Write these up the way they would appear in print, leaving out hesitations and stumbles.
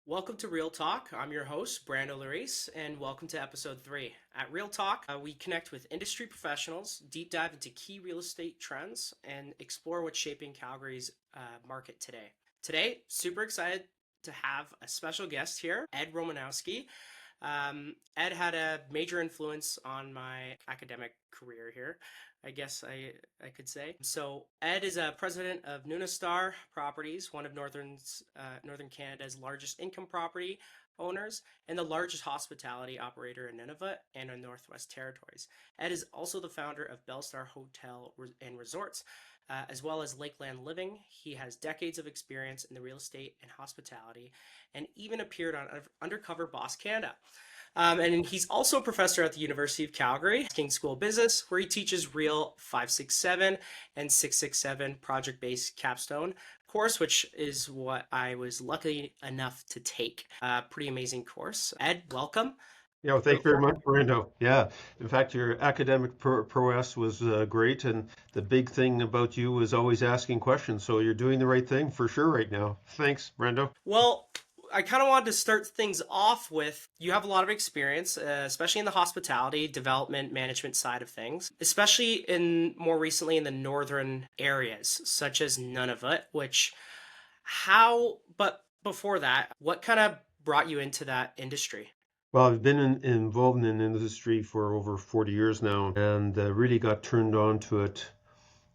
Welcome to Real Talk. I'm your host, Brando, Larice, and welcome to episode 3. At Real Talk, we connect with industry professionals, deep dive into key real estate trends, and explore what's shaping Calgary's market today. Today, super excited to have a special guest here, Ed Romanowski. Ed had a major influence on my academic career here, I guess I could say. So Ed is a president of Nunastar Properties, one of Northern Canada's largest income property owners and the largest hospitality operator in Nunavut and in Northwest Territories. Ed is also the founder of Bellstar Hotel and Resorts, as well as Lakeland Living. He has decades of experience in the real estate and hospitality and even appeared on Undercover Boss Canada. And he's also a professor at the University of Calgary, King School of Business, where he teaches Real 567 and 667 project-based capstone course, which is what I was lucky enough to take. Pretty amazing course. Ed, welcome. Yeah, well, thank you very much, Brando. Yeah, in fact, your academic prowess was great, and the big thing about you was always asking questions. So you're doing the right thing for sure right now. Thanks, Brando. Well, I kind of wanted to start things off with you have a lot of experience, especially in the hospitality, development, management side of things, especially in more recently in the northern areas, such as Nunavut, but before that, what kind of brought you into that industry? Well, I've been involved in the industry for over 40 years now, and really got turned on to it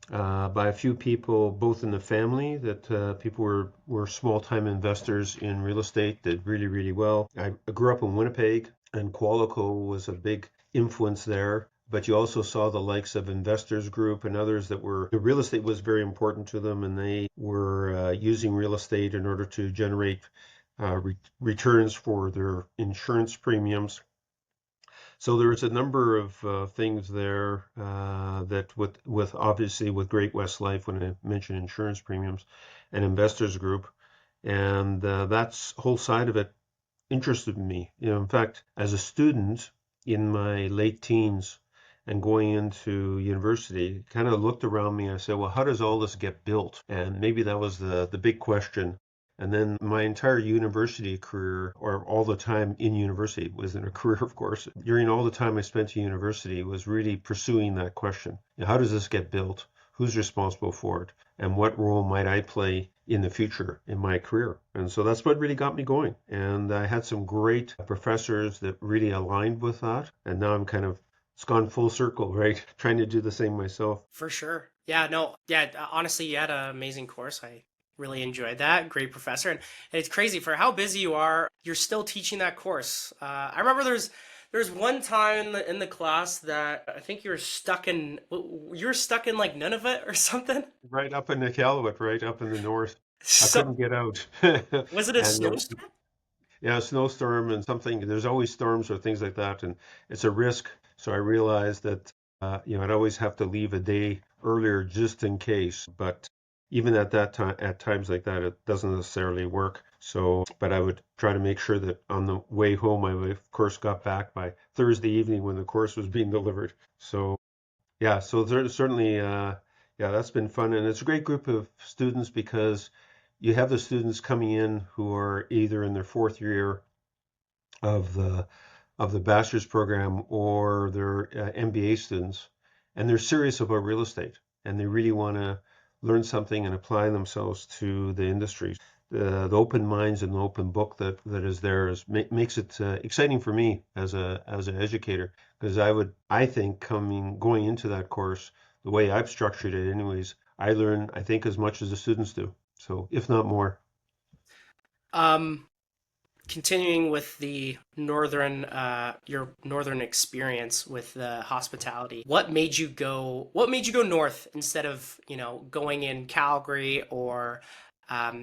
by a few people, both in the family, that people were small-time investors in real estate, did really, really well. I grew up in Winnipeg, and Qualico was a big influence there. But you also saw the likes of Investors Group and others that were, the real estate was very important to them, and they were using real estate in order to generate returns for their insurance premiums. So there's a number of things there that with obviously with Great West Life, when I mentioned insurance premiums and Investors Group, and that's whole side of it interested me. In fact, as a student in my late teens and going into university, kind of looked around me and I said, well, how does all this get built? And maybe that was the big question. And then my entire university career, or all the time in university, wasn't a career, of course. During all the time I spent in university, was really pursuing that question. How does this get built? Who's responsible for it? And what role might I play in the future in my career? And so that's what really got me going. And I had some great professors that really aligned with that. And now it's gone full circle, right? Trying to do the same myself. For sure. Yeah, no, yeah, honestly, you had an amazing course. I really enjoyed that. Great professor. And it's crazy for how busy you are, you're still teaching that course. I remember there's one time in the class that I think you were stuck in like Nunavut or something. Right up in Iqaluit, right up in the north. I So couldn't get out. was it a And snowstorm? yeah, a snowstorm and something, there's always storms or things like that, and it's a risk. So I realized that, I'd always have to leave a day earlier just in case. But even at that time, at times like that, it doesn't necessarily work. So, but I would try to make sure that on the way home, I would, of course, got back by Thursday evening when the course was being delivered. So, yeah, so certainly, yeah, that's been fun. And it's a great group of students because you have the students coming in who are either in their fourth year of the bachelor's program or they're MBA students, and they're serious about real estate and they really want to learn something and apply themselves to the industry. The open minds and the open book that is there makes it exciting for me as an educator, because I think going into that course, the way I've structured it anyways, I learn, I think, as much as the students do, so if not more. Um, Continuing with the your northern experience with the hospitality, what made you go north instead of, going in Calgary or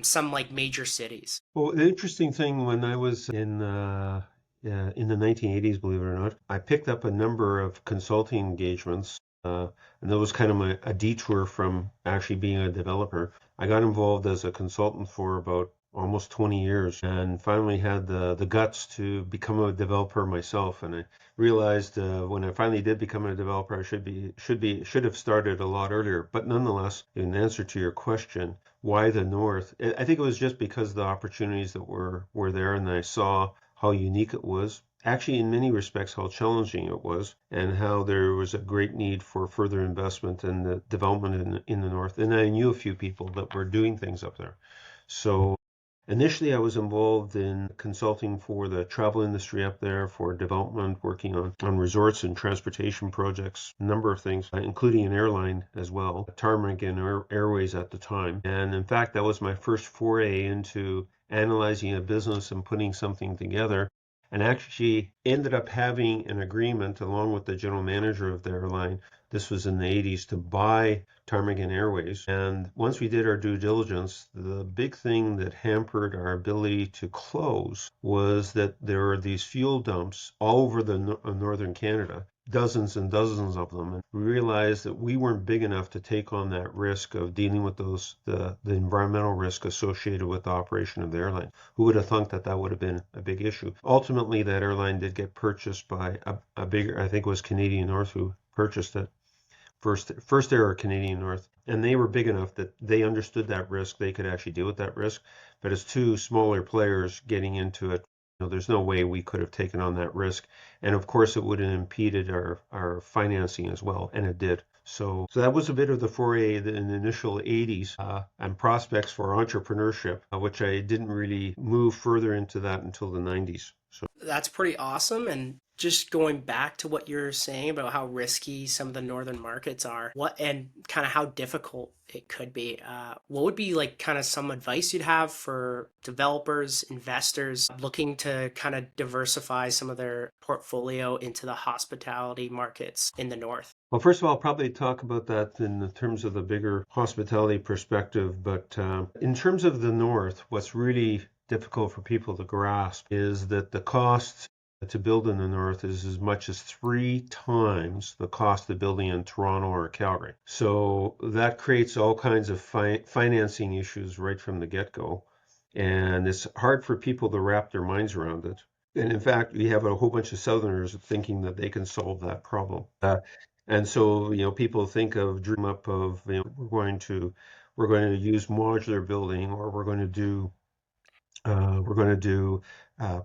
some like major cities? Well, the interesting thing, when I was in the 1980s, believe it or not, I picked up a number of consulting engagements, and that was kind of a detour from actually being a developer. I got involved as a consultant for about almost 20 years, and finally had the guts to become a developer myself. And I realized when I finally did become a developer, I should have started a lot earlier. But nonetheless, in answer to your question, why the North? I think it was just because the opportunities that were there, and I saw how unique it was. Actually, in many respects, how challenging it was, and how there was a great need for further investment and the development in the North. And I knew a few people that were doing things up there. So initially, I was involved in consulting for the travel industry up there for development, working on resorts and transportation projects, a number of things, including an airline as well, Tarmac and Airways at the time. And in fact, that was my first foray into analyzing a business and putting something together. And actually ended up having an agreement along with the general manager of the airline. This was in the 80s to buy Ptarmigan Airways. And once we did our due diligence, the big thing that hampered our ability to close was that there are these fuel dumps all over the northern Canada, dozens and dozens of them. And we realized that we weren't big enough to take on that risk of dealing with the environmental risk associated with the operation of the airline. Who would have thought that that would have been a big issue? Ultimately, that airline did get purchased by a bigger, I think it was Canadian North who purchased it. First era Canadian North, and they were big enough that they understood that risk. They could actually deal with that risk. But as two smaller players getting into it, there's no way we could have taken on that risk. And of course, it would have impeded our financing as well, and it did. So that was a bit of the foray in the initial 80s and prospects for entrepreneurship, which I didn't really move further into that until the 90s. So That's pretty awesome. And just going back to what you're saying about how risky some of the northern markets are, what and kind of how difficult it could be. What would be like kind of some advice you'd have for developers, investors looking to kind of diversify some of their portfolio into the hospitality markets in the north? Well, first of all, I'll probably talk about that in the terms of the bigger hospitality perspective. But in terms of the North, what's really difficult for people to grasp is that the cost to build in the North is as much as 3 times the cost of building in Toronto or Calgary. So that creates all kinds of financing issues right from the get-go. And it's hard for people to wrap their minds around it. And in fact, we have a whole bunch of Southerners thinking that they can solve that problem. And so, people think of dream up of, we're going to use modular building, or we're going to do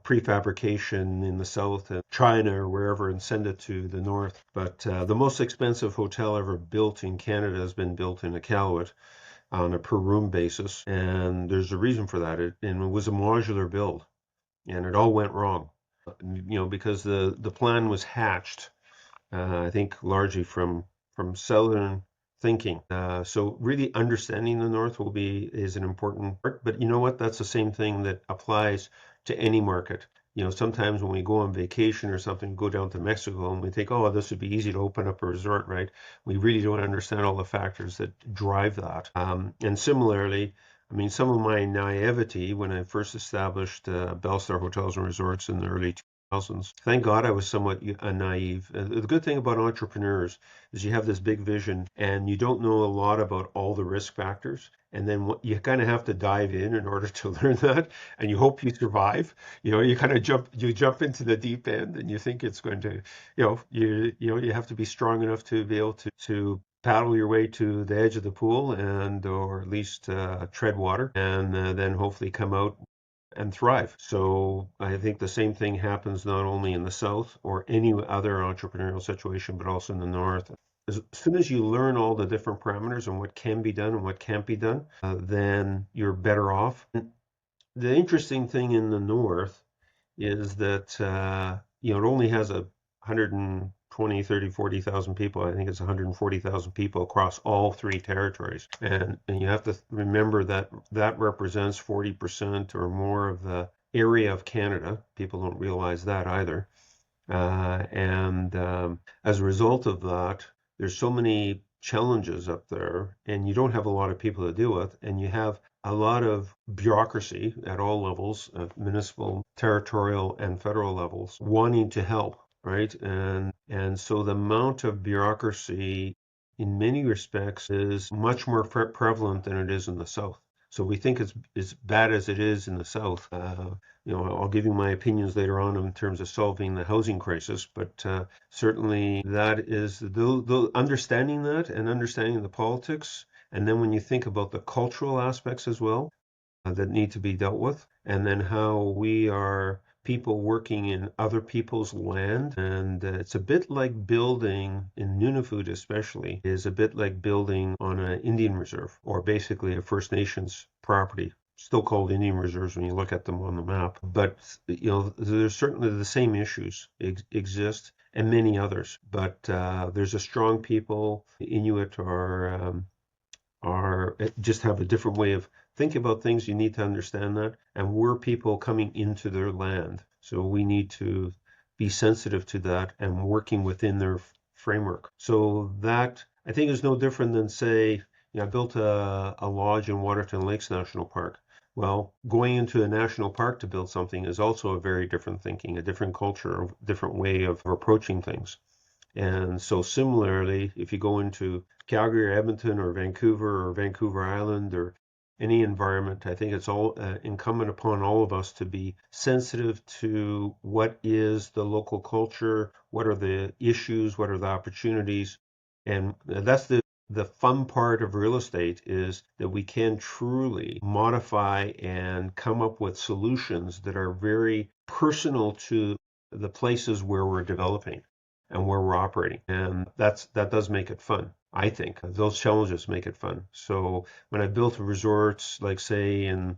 prefabrication in the south and China or wherever and send it to the north. But the most expensive hotel ever built in Canada has been built in Iqaluit on a per room basis, and there's a reason for that. And it was a modular build, and it all went wrong. Because the plan was hatched, I think largely from Southern thinking. So really understanding the North is an important part. But you know what? That's the same thing that applies to any market. Sometimes when we go on vacation or something, go down to Mexico and we think, oh, this would be easy to open up a resort, right? We really don't understand all the factors that drive that. And similarly, I mean, some of my naivety when I first established Bellstar Hotels and Resorts in the early 2000s. Thank God I was somewhat naive. The good thing about entrepreneurs is you have this big vision and you don't know a lot about all the risk factors. And then you kind of have to dive in order to learn that, and you hope you survive. You kind of jump into the deep end, and you think it's going to, you have to be strong enough to be able to paddle your way to the edge of the pool or at least tread water, and then hopefully come out and thrive. So I think the same thing happens not only in the South or any other entrepreneurial situation, but also in the North. As soon as you learn all the different parameters and what can be done and what can't be done, then you're better off. The interesting thing in the North is that it only has 120, 30, 40,000 people. I think it's 140,000 people across all 3 territories. And you have to remember that that represents 40% or more of the area of Canada. People don't realize that either. And as a result of that, there's so many challenges up there, and you don't have a lot of people to deal with, and you have a lot of bureaucracy at all levels, municipal, territorial, and federal levels, wanting to help, right? And so the amount of bureaucracy, in many respects, is much more prevalent than it is in the South. So we think it's as bad as it is in the South. I'll give you my opinions later on in terms of solving the housing crisis, but certainly that is the understanding that and understanding the politics And then when you think about the cultural aspects as well, that need to be dealt with, and then how we are people working in other people's land. And it's a bit like building in Nunavut, especially, is a bit like building on an Indian reserve or basically a First Nations property. Still called Indian reserves when you look at them on the map. But, there's certainly the same issues exist and many others. But there's a strong people. Inuit are just have a different way of thinking about things. You need to understand that. And we're people coming into their land. So we need to be sensitive to that and working within their framework. So that I think is no different than say, I built a lodge in Waterton Lakes National Park. Well, going into a national park to build something is also a very different thinking, a different culture, a different way of approaching things. And so similarly, if you go into Calgary or Edmonton or Vancouver Island or any environment, I think it's all incumbent upon all of us to be sensitive to what is the local culture, what are the issues, what are the opportunities. And that's the fun part of real estate, is that we can truly modify and come up with solutions that are very personal to the places where we're developing and where we're operating. And that does make it fun. I think those challenges make it fun. So when I built resorts, like say in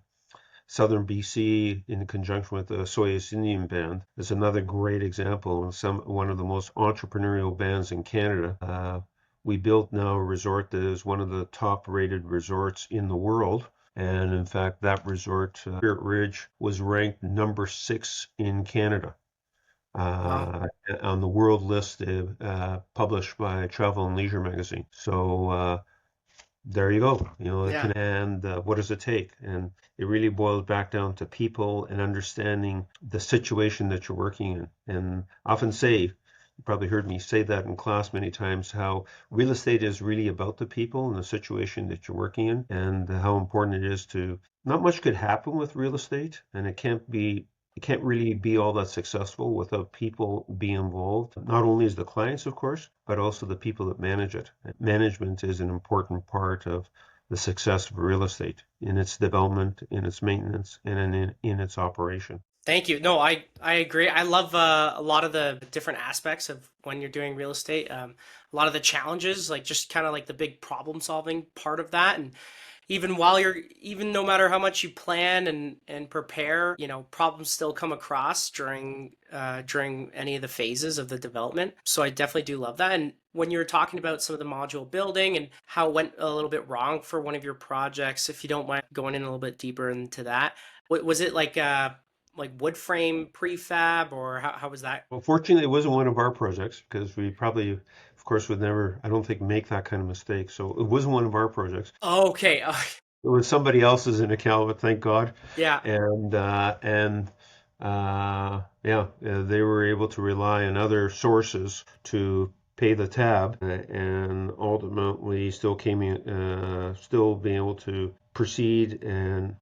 southern BC in conjunction with the Soyuz Indian Band, is another great example of one of the most entrepreneurial bands in Canada. We built now a resort that is one of the top rated resorts in the world. And in fact, that resort, Spirit Ridge, was ranked number 6 in Canada Wow. uh, on the world list published by Travel and Leisure magazine. So there you go. It Yeah. can, and what does it take? And it really boils back down to people and understanding the situation that you're working in. And I often say, you probably heard me say that in class many times, how real estate is really about the people and the situation that you're working in, and how important it is to, not much could happen with real estate, and it can't really be all that successful without people being involved. Not only as the clients, of course, but also the people that manage it. Management is an important part of the success of real estate in its development, in its maintenance, and in its operation. Thank you. No, I agree. I love a lot of the different aspects of when you're doing real estate. A lot of the challenges, like just kind of like the big problem solving part of that, and even no matter how much you plan and prepare, problems still come across during any of the phases of the development. So I definitely do love that. And when you were talking about some of the module building and how it went a little bit wrong for one of your projects, if you don't mind going in a little bit deeper into that, was it like wood frame prefab, or how was that? Well, fortunately, it wasn't one of our projects because we probably, of course, would never, I don't think, make that kind of mistake. So it wasn't one of our projects. Okay. It was somebody else's in Iqaluit, thank God. Yeah. And they were able to rely on other sources to pay the tab, and ultimately still being able to proceed and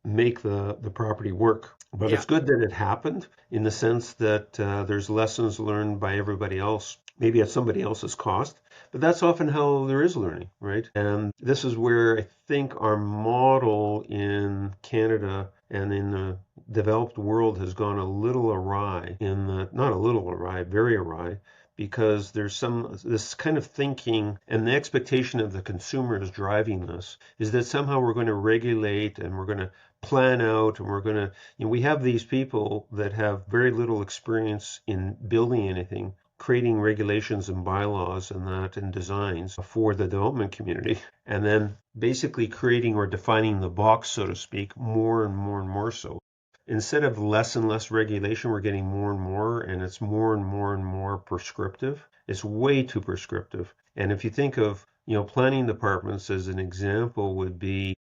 make the property work. But Yeah. it's good that it happened in the sense that there's lessons learned by everybody else, maybe at somebody else's cost. But that's often how there is learning, right? And this is where I think our model in Canada and in the developed world has gone a little awry, not a little awry, very awry, because there's this kind of thinking, and the expectation of the consumer is driving this, is that somehow we're going to regulate and we're going to plan out, and we're going to, we have these people that have very little experience in building anything, creating regulations and bylaws and that and designs for the development community, and then basically creating or defining the box, so to speak, more and more and more so. Instead of less and less regulation, we're getting more and more, and it's more and more and more prescriptive. It's way too prescriptive. And if you think of, planning departments as an example, would be,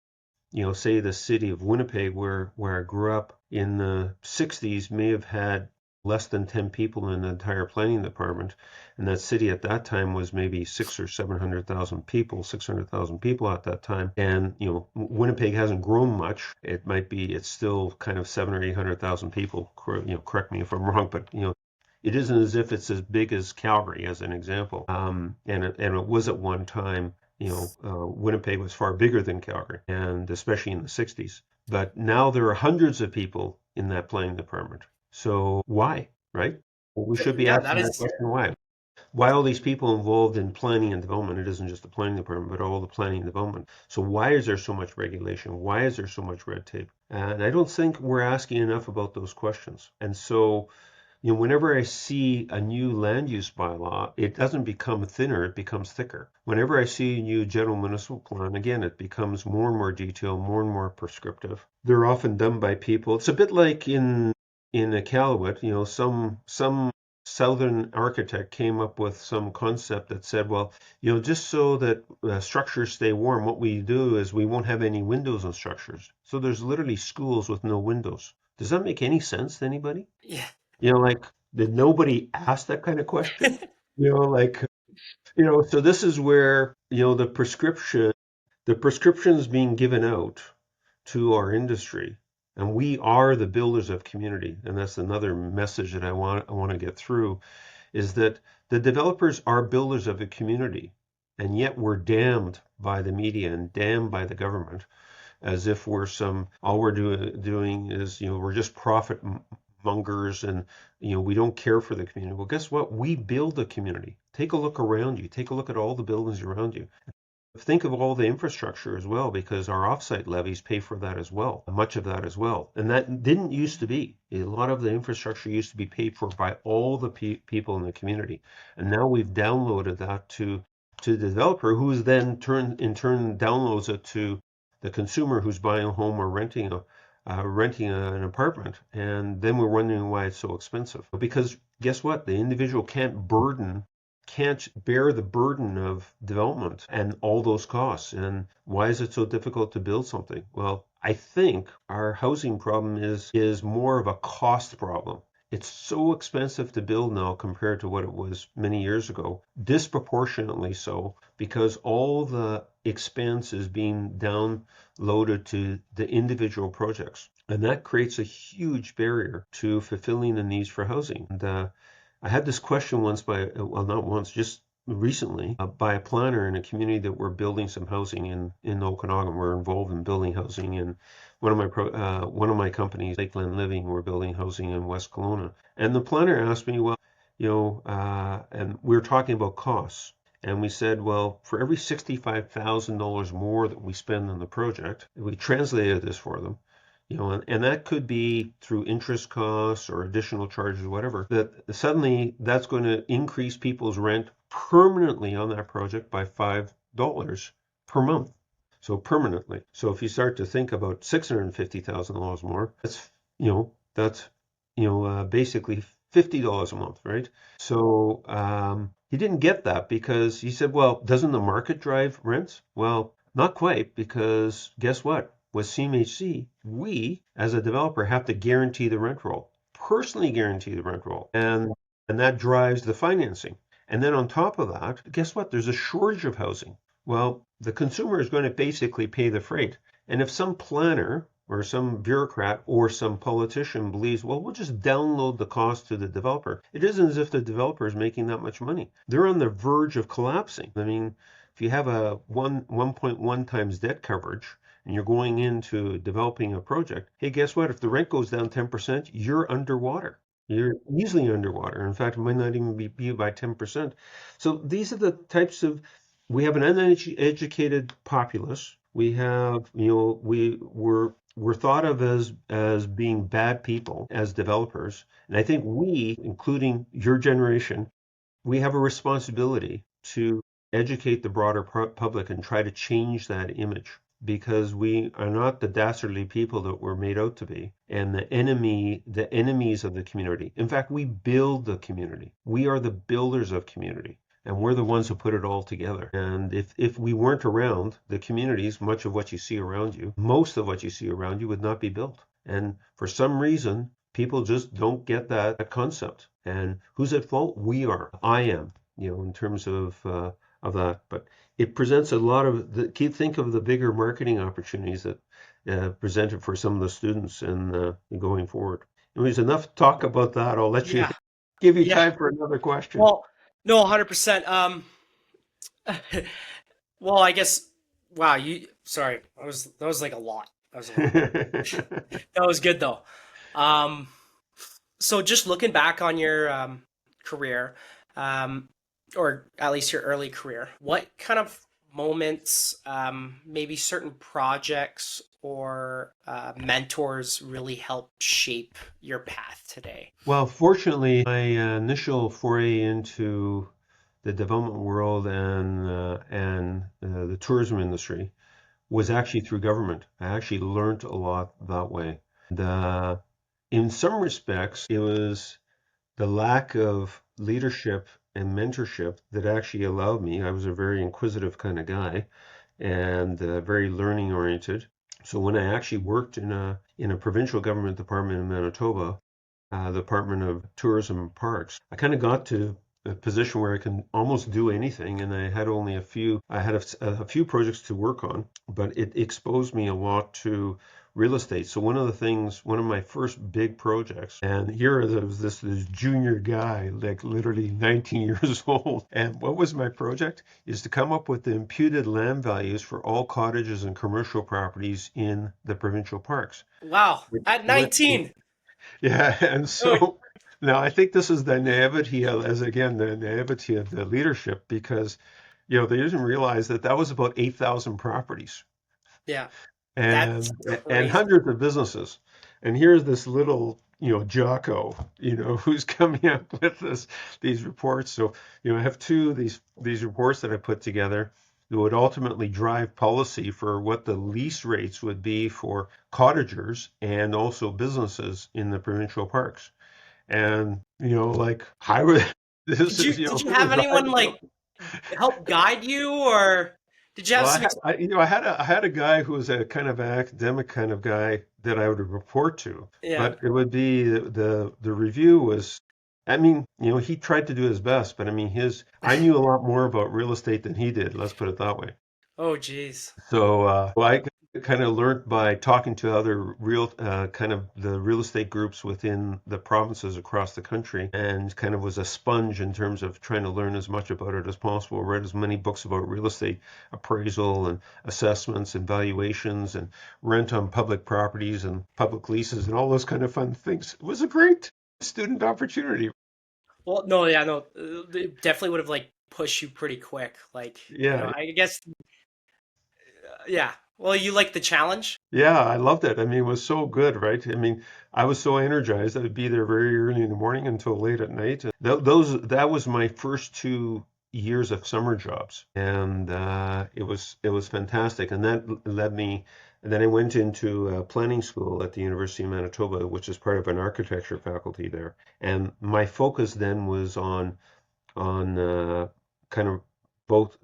say the city of Winnipeg, where I grew up in the 60s, may have had less than 10 people in the entire planning department. And that city at that time was maybe 600,000 people at that time. And, Winnipeg hasn't grown much. It's still kind of 700 or 800,000 people. Correct me if I'm wrong, but, it isn't as if it's as big as Calgary, as an example. And it was at one time. Winnipeg was far bigger than Calgary, and especially in the 60s. But now there are hundreds of people in that planning department. So why, right? Well, we should be Yeah, that asking that is. question why. Why all these people involved in planning and development? It isn't just the planning department, but all the planning and development. So why is there so much regulation? Why is there so much red tape? And I don't think we're asking enough about those questions. And so whenever I see a new land use bylaw, it doesn't become thinner, it becomes thicker. Whenever I see a new general municipal plan, again, it becomes more and more detailed, more and more prescriptive. They're often done by people. It's a bit like in Iqaluit, some southern architect came up with some concept that said, well, just so that structures stay warm, what we do is we won't have any windows on structures. So there's literally schools with no windows. Does that make any sense to anybody? Yeah. Like, did nobody ask that kind of question? Like, so this is where, the prescriptions being given out to our industry, and we are the builders of community. And that's another message that I want to get through is that the developers are builders of a community, and yet we're damned by the media and damned by the government as if all we're doing is, we're just profit mongers and, we don't care for the community. Well, guess what? We build the community. Take a look around you. Take a look at all the buildings around you. Think of all the infrastructure as well, because our offsite levies pay for that as well, much of that as well. And that didn't used to be. A lot of the infrastructure used to be paid for by all the people in the community. And now we've downloaded that to the developer, who's then in turn downloads it to the consumer who's buying a home or renting an apartment. And then we're wondering why it's so expensive. Because guess what? The individual can't bear the burden of development and all those costs. And why is it so difficult to build something? Well, I think our housing problem is more of a cost problem. It's so expensive to build now compared to what it was many years ago, disproportionately so, because all the expense is being downloaded to the individual projects. And that creates a huge barrier to fulfilling the needs for housing. And I had this question once not once, just recently, by a planner in a community that we're building some housing in Okanagan. We're involved in building housing in one of my companies, Lakeland Living. We're building housing in West Kelowna, and the planner asked me, well, and we were talking about costs. And we said, well, for every $65,000 more that we spend on the project, we translated this for them, and that could be through interest costs or additional charges or whatever, that suddenly that's going to increase people's rent permanently on that project by $5 per month. So permanently. So if you start to think about $650,000 more, that's basically $50 a month, right? So he didn't get that because he said, well, doesn't the market drive rents? Well, not quite, because guess what? With CMHC, we as a developer have to guarantee the rent roll, personally guarantee the rent roll, and that drives the financing. And then on top of that, guess what? There's a shortage of housing. Well, the consumer is going to basically pay the freight. And if some planner or some bureaucrat or some politician believes, well, we'll just download the cost to the developer, it isn't as if the developer is making that much money. They're on the verge of collapsing. I mean, if you have a 1.1 times debt coverage, and you're going into developing a project, hey, guess what? If the rent goes down 10%, you're underwater. You're easily underwater. In fact, it might not even be by 10%. So these are the types of, we have an uneducated populace. We have, we're thought of as being bad people as developers. And I think we, including your generation, we have a responsibility to educate the broader public and try to change that image, because we are not the dastardly people that we're made out to be and the enemies of the community. In fact, we build the community. We are the builders of community, and we're the ones who put it all together. And if we weren't around, the communities, most of what you see around you would not be built. And for some reason, people just don't get that concept. And who's at fault? We are. I am, in terms of that. But it presents a lot of think of the bigger marketing opportunities that presented for some of the students and going forward. Anyways, enough talk about that. I'll let you Yeah. give you Yeah. time for another question. Well, no, 100%. Well, I guess. Wow, you. Sorry, that was like a lot. That was a lot. That was good though. Um, so just looking back on your career, um, or at least your early career, what kind of moments, maybe certain projects or mentors really helped shape your path today? Well, fortunately, my initial foray into the development world and the tourism industry was actually through government. I actually learned a lot that way. And in some respects, it was the lack of leadership and mentorship that actually allowed me. I was a very inquisitive kind of guy and very learning oriented. So when I actually worked in a provincial government department in Manitoba, Department of Tourism and Parks, I kind of got to a position where I can almost do anything, and I had only a few. I had a few projects to work on, but it exposed me a lot to real estate. So one of my first big projects, and here was this junior guy, like literally 19 years old. And what was my project? Is to come up with the imputed land values for all cottages and commercial properties in the provincial parks. Wow, Which, at which 19. yeah, and Oh, so now I think this is the naivety of, as again, the naivety of the leadership because, they didn't realize that that was about 8,000 properties yeah, that's and crazy. hundreds of businesses. And here's this little, Jocko, who's coming up with these reports. So, I have two of these reports that I put together that would ultimately drive policy for what the lease rates would be for cottagers and also businesses in the provincial parks. And, like I would, this Did you is, did you who have was anyone driving like help guide you, or did you Well, have some? I had a guy who was a kind of academic kind of guy that I would report to, Yeah. but it would be the review was, I mean, he tried to do his best, but I mean, I knew a lot more about real estate than he did. Let's put it that way. Oh, geez. So, well, I kind of learned by talking to other kind of the real estate groups within the provinces across the country, and kind of was a sponge in terms of trying to learn as much about it as possible. Read as many books about real estate appraisal and assessments and valuations and rent on public properties and public leases and all those kind of fun things. It was a great student opportunity. Well, no, yeah, no, it definitely would have like pushed you pretty quick. Like, Yeah, I guess, yeah. Well, you like the challenge? yeah, I loved it. I mean, it was so good, right? I mean, I was so energized. I would be there very early in the morning until late at night. And that was my first 2 years of summer jobs, and it was fantastic. And that led me. And then I went into planning school at the University of Manitoba, which is part of an architecture faculty there. And my focus then was on kind of both,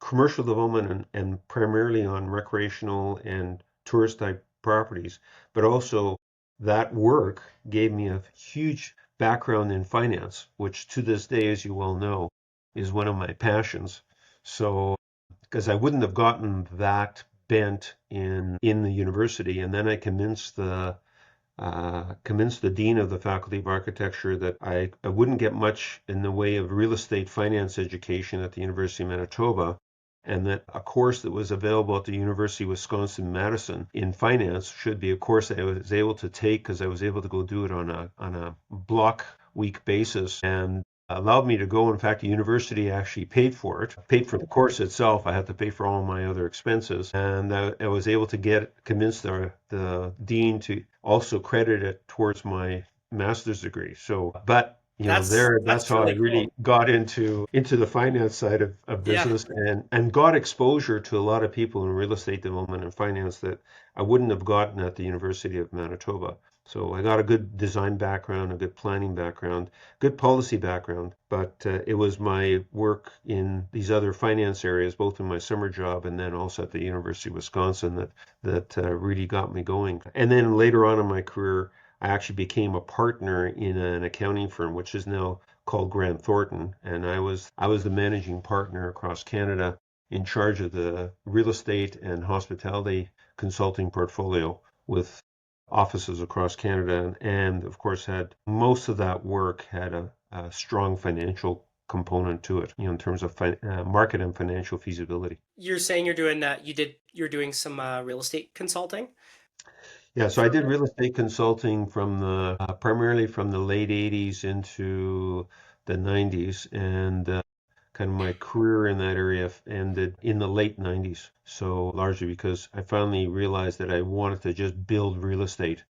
commercial development and primarily on recreational and tourist type properties. But also that work gave me a huge background in finance, which to this day, as you well know, is one of my passions. So, because I wouldn't have gotten that bent in the university, and then I convinced the dean of the Faculty of Architecture that I wouldn't get much in the way of real estate finance education at the University of Manitoba, and that a course that was available at the University of Wisconsin-Madison in finance should be a course that I was able to take because I was able to go do it on a block week basis and allowed me to go. In fact, the university actually paid for it, paid for the course itself. I had to pay for all my other expenses, and I was able to convince the dean to also credit it towards my master's degree. So, but that's That's how I really really cool. got into the finance side of Yeah. business and got exposure to a lot of people in real estate development and finance that I wouldn't have gotten at the University of Manitoba. So I got a good design background, a good planning background, good policy background, but it was my work in these other finance areas, both in my summer job and then also at the University of Wisconsin, that really got me going. And then later on in my career, I actually became a partner in an accounting firm, which is now called Grant Thornton, and I was the managing partner across Canada in charge of the real estate and hospitality consulting portfolio with offices across Canada, and of course had most of that work had a strong financial component to it, in terms of market and financial feasibility. You're saying you're doing you're doing some real estate consulting Yeah, so I for a did bit? real estate consulting from the primarily from the late 80s into the 90s, and kind of my career in that area ended in the late 90s. So largely because I finally realized that I wanted to just build real estate.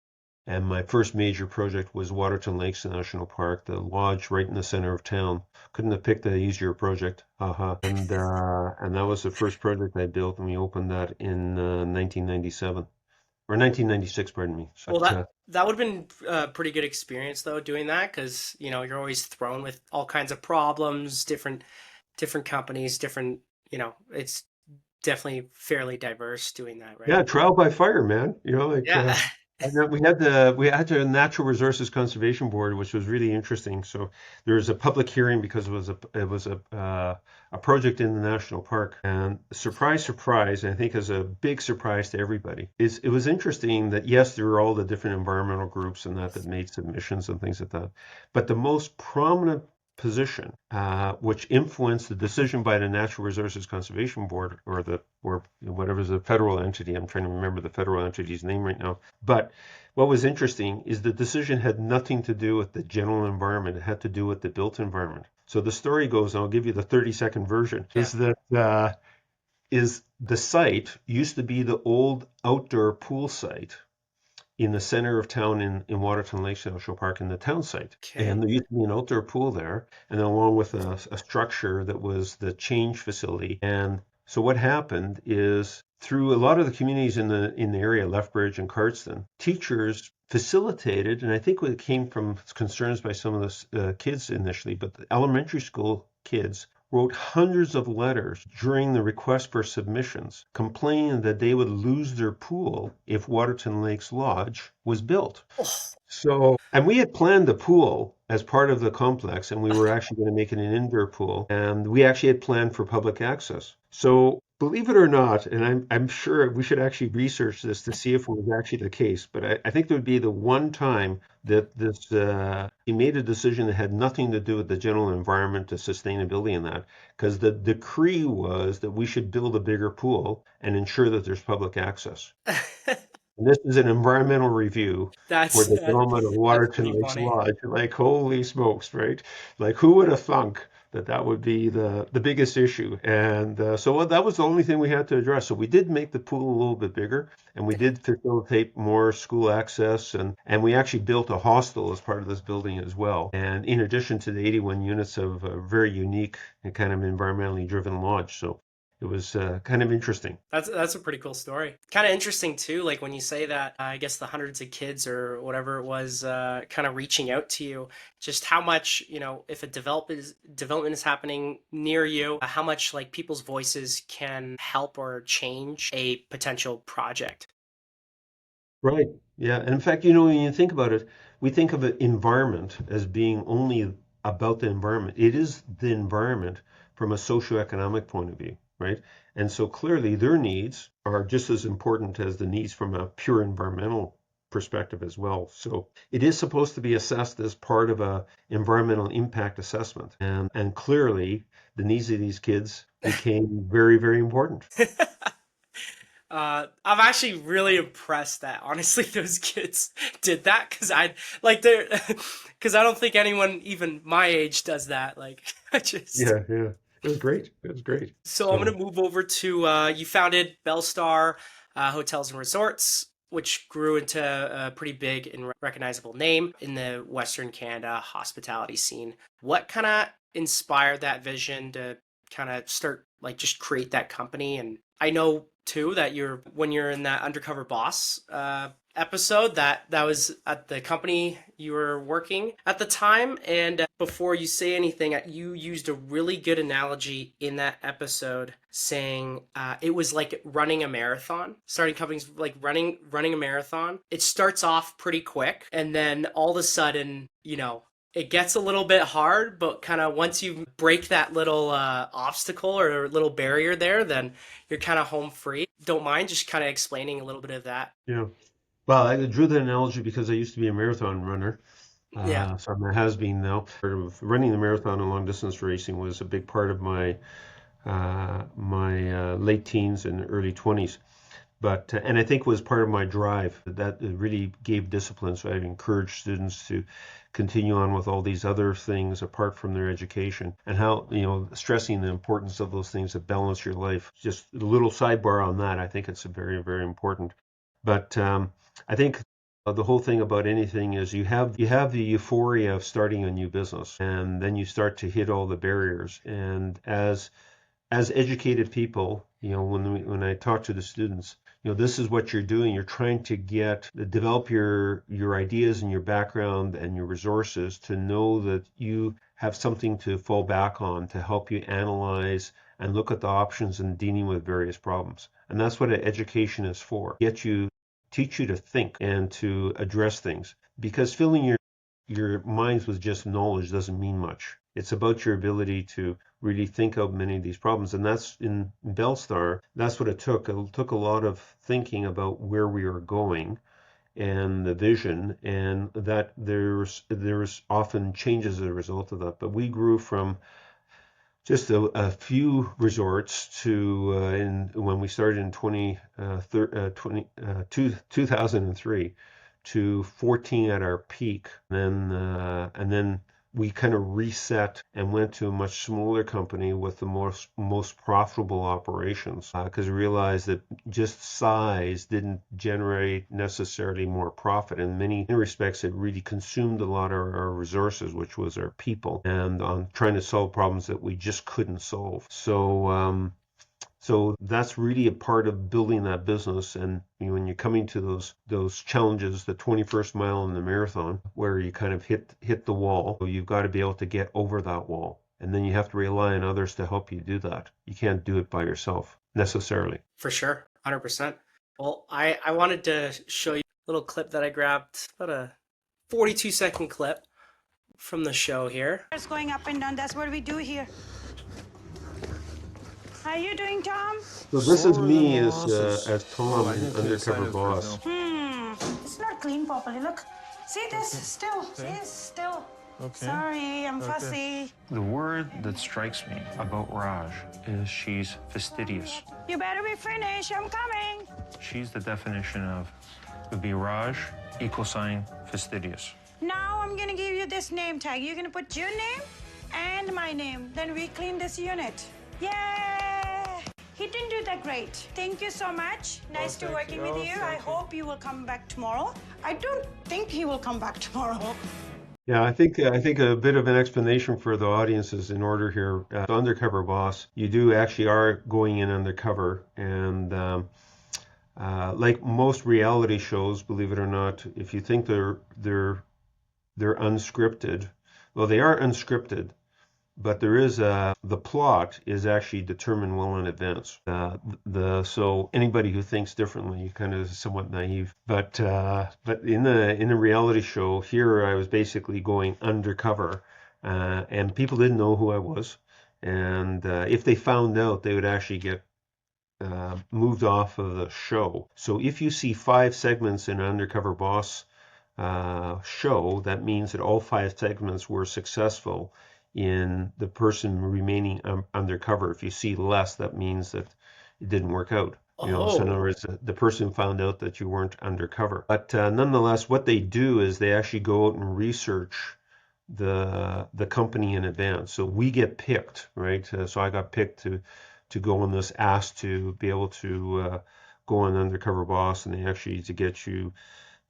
And my first major project was Waterton Lakes National Park, the lodge right in the center of town. Couldn't have picked an easier project. And that was the first project I built, and we opened that in 1997 or 1996, pardon me. So, Well, that would have been a pretty good experience though, doing that, because you're always thrown with all kinds of problems, different companies, different it's definitely fairly diverse doing that, right? yeah, trial by fire, man. Yeah. And then we had the Natural Resources Conservation Board, which was really interesting. So there was a public hearing because it was a project in the national park, and surprise, surprise, I think is a big surprise to everybody. Is it was interesting that yes, there were all the different environmental groups and that made submissions and things like that, but the most prominent position, which influenced the decision by the Natural Resources Conservation Board, or whatever the federal entity. I'm trying to remember the federal entity's name right now. But what was interesting is the decision had nothing to do with the general environment. It had to do with the built environment. So the story goes, and I'll give you the 30-second version, Yeah. is that is the site used to be the old outdoor pool site in the center of town in Waterton Lakes National Park in the town site. Okay. And there used to be an outdoor pool there, and along with a structure that was the change facility. And so what happened is through a lot of the communities in the area, Lethbridge and Cardston, teachers facilitated, and I think it came from concerns by some of the kids initially, but the elementary school kids wrote hundreds of letters during the request for submissions complaining that they would lose their pool if Waterton Lakes Lodge was built. Oh, So, and we had planned the pool as part of the complex, and we were actually going to make it an indoor pool, and we actually had planned for public access. So, believe it or not, and I'm sure we should actually research this to see if it was actually the case, but I think there would be the one time that this he made a decision that had nothing to do with the general environment, the sustainability, and that, because the decree was that we should build a bigger pool and ensure that there's public access. And this is an environmental review for that's the development of that's Waterton pretty Lakes funny. Lodge. Like, holy smokes, right? Like, who would have thunk that that would be the biggest issue? And so that was the only thing we had to address. So we did make the pool a little bit bigger, and we did facilitate more school access, and we actually built a hostel as part of this building as well. And in addition to the 81 units of a very unique and kind of environmentally driven lodge. So it was kind of interesting. That's a pretty cool story. Kind of interesting too, like when you say that, I guess the hundreds of kids or whatever it was, kind of reaching out to you, just how much, if a development is happening near you, how much like people's voices can help or change a potential project. Right. Yeah. And in fact, when you think about it, we think of it environment as being only about the environment. It is the environment from a socioeconomic point of view, right? And so clearly their needs are just as important as the needs from a pure environmental perspective as well. So it is supposed to be assessed as part of a environmental impact assessment. And clearly the needs of these kids became very, very important. I'm actually really impressed that honestly those kids did that, because I like they're because I don't think anyone even my age does that. Like I just Yeah, yeah. It was great. It was great. So I'm So gonna move over to you founded Bellstar Hotels and Resorts, which grew into a pretty big and recognizable name in the Western Canada hospitality scene. What kind of inspired that vision to kind of start like just create that company? And I know too that when you're in that Undercover Boss episode, that was at the company you were working at the time. And before you say anything, you used a really good analogy in that episode, saying it was like running a marathon. Starting companies like running a marathon. It starts off pretty quick, and then all of a sudden, it gets a little bit hard, but kind of once you break that little obstacle or little barrier there, then you're kind of home free. Don't mind just kind of explaining a little bit of that. yeah. Well, I drew that analogy because I used to be a marathon runner, Yeah. So I'm a has-been now. Part of running the marathon and long distance racing was a big part of my late teens and early 20s. But and I think was part of my drive that it really gave discipline. So I encourage students to continue on with all these other things apart from their education, and how stressing the importance of those things that balance your life. Just a little sidebar on that. I think it's very, very important. But I think the whole thing about anything is you have the euphoria of starting a new business, and then you start to hit all the barriers. And as educated people, when I talk to the students, this is what you're doing. You're trying to develop your ideas and your background and your resources to know that you have something to fall back on to help you analyze and look at the options in dealing with various problems. And that's what education is for. Teach you to think and to address things. Because filling your minds with just knowledge doesn't mean much. It's about your ability to really think of many of these problems. And that's in Bellstar, that's what it took. It took a lot of thinking about where we were going and the vision, and that there's often changes as a result of that. But we grew from just a few resorts to when we started in 2003 to 14 at our peak. And then we kind of reset and went to a much smaller company with the most profitable operations, because we realized that just size didn't generate necessarily more profit. In many respects, it really consumed a lot of our resources, which was our people, and on trying to solve problems that we just couldn't solve. So that's really a part of building that business. And when you're coming to those challenges, the 21st mile in the marathon, where you kind of hit the wall, you've got to be able to get over that wall. And then you have to rely on others to help you do that. You can't do it by yourself necessarily. For sure. 100%. Well, I wanted to show you a little clip that I grabbed, about a 42-second clip from the show here. It's going up and down. That's what we do here. How you doing, Tom? So this is Slower than me as molasses. Tom I in didn't see the sign Undercover of fruit, Boss. no. It's not clean properly. Look. See this? Still. See it's still. Okay. Sorry, I'm Okay. fussy. The word that strikes me about Raj is she's fastidious. You better be finished. I'm coming. She's the definition of would be Raj =, fastidious. Now I'm gonna give you this name tag. You're gonna put your name and my name. Then we clean this unit. Yay! He didn't do that great. Thank you so much. Nice to thank working you. with you. I hope you will come back tomorrow. I don't think he will come back tomorrow. Yeah, I think a bit of an explanation for the audience is in order here. Undercover Boss, you do actually are going in undercover, and like most reality shows, believe it or not, if you think they're unscripted, well, they are unscripted, but the plot is actually determined well in advance. So anybody who thinks differently kind of is somewhat naive. But in the reality show here, I was basically going undercover, and people didn't know who I was. And if they found out, they would actually get moved off of the show. So if you see 5 segments in Undercover Boss show, that means that all 5 segments were successful in the person remaining undercover. If you see less, that means that it didn't work out. So in other Oh, words, the person found out that you weren't undercover. But nonetheless, what they do is they actually go out and research the company in advance. So we get picked, right? So I got picked to go on this, asked to be able to go on Undercover Boss, and they actually to get you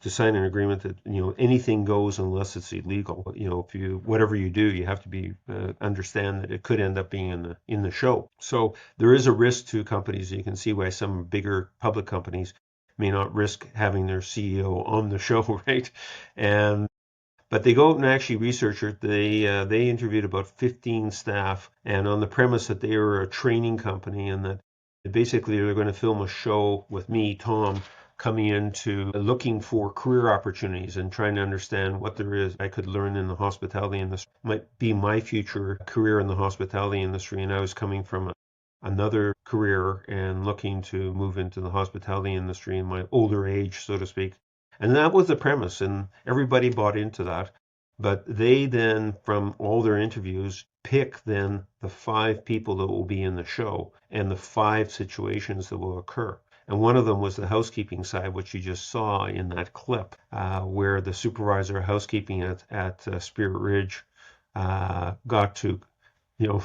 to sign an agreement that anything goes unless it's illegal. If you whatever you do, you have to be understand that it could end up being in the show. So there is a risk to companies. You can see why some bigger public companies may not risk having their CEO on the show, right? And but they go out and actually research it. They interviewed about 15 staff, and on the premise that they were a training company, and that basically they're going to film a show with me, Tom, coming into looking for career opportunities and trying to understand what there is I could learn in the hospitality industry. Might be my future career in the hospitality industry, and I was coming from another career and looking to move into the hospitality industry in my older age, so to speak. And that was the premise, and everybody bought into that. But they then, from all their interviews, pick then the 5 people that will be in the show and the 5 situations that will occur. And one of them was the housekeeping side, which you just saw in that clip, where the supervisor of housekeeping at Spirit Ridge got to, you know,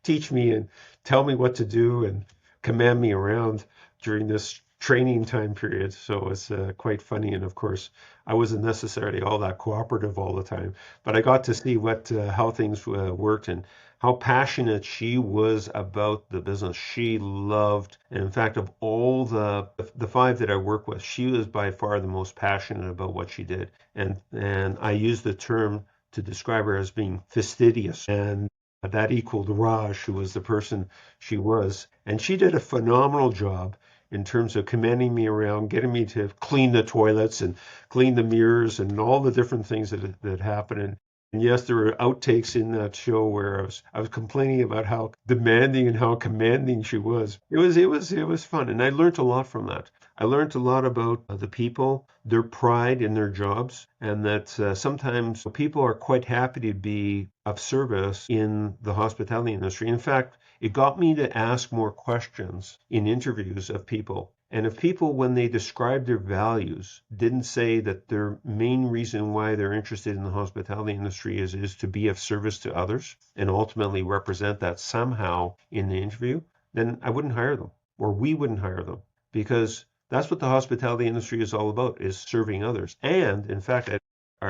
teach me and tell me what to do and command me around during this training time period. So it's quite funny. And of course, I wasn't necessarily all that cooperative all the time, but I got to see what how things worked and how passionate she was about the business. She loved, and in fact, of all the 5 that I work with, she was by far the most passionate about what she did. And I use the term to describe her as being fastidious. And that equaled Raj, who was the person she was. And she did a phenomenal job in terms of commanding me around, getting me to clean the toilets and clean the mirrors and all the different things that happened. And yes, there were outtakes in that show where I was complaining about how demanding and how commanding she was. It was fun, and I learned a lot from that. I learned a lot about the people, their pride in their jobs, and that sometimes people are quite happy to be of service in the hospitality industry. In fact, it got me to ask more questions in interviews of people. And if people, when they described their values, didn't say that their main reason why they're interested in the hospitality industry is to be of service to others and ultimately represent that somehow in the interview, then I wouldn't hire them, or we wouldn't hire them, because that's what the hospitality industry is all about, is serving others. And in fact, I'd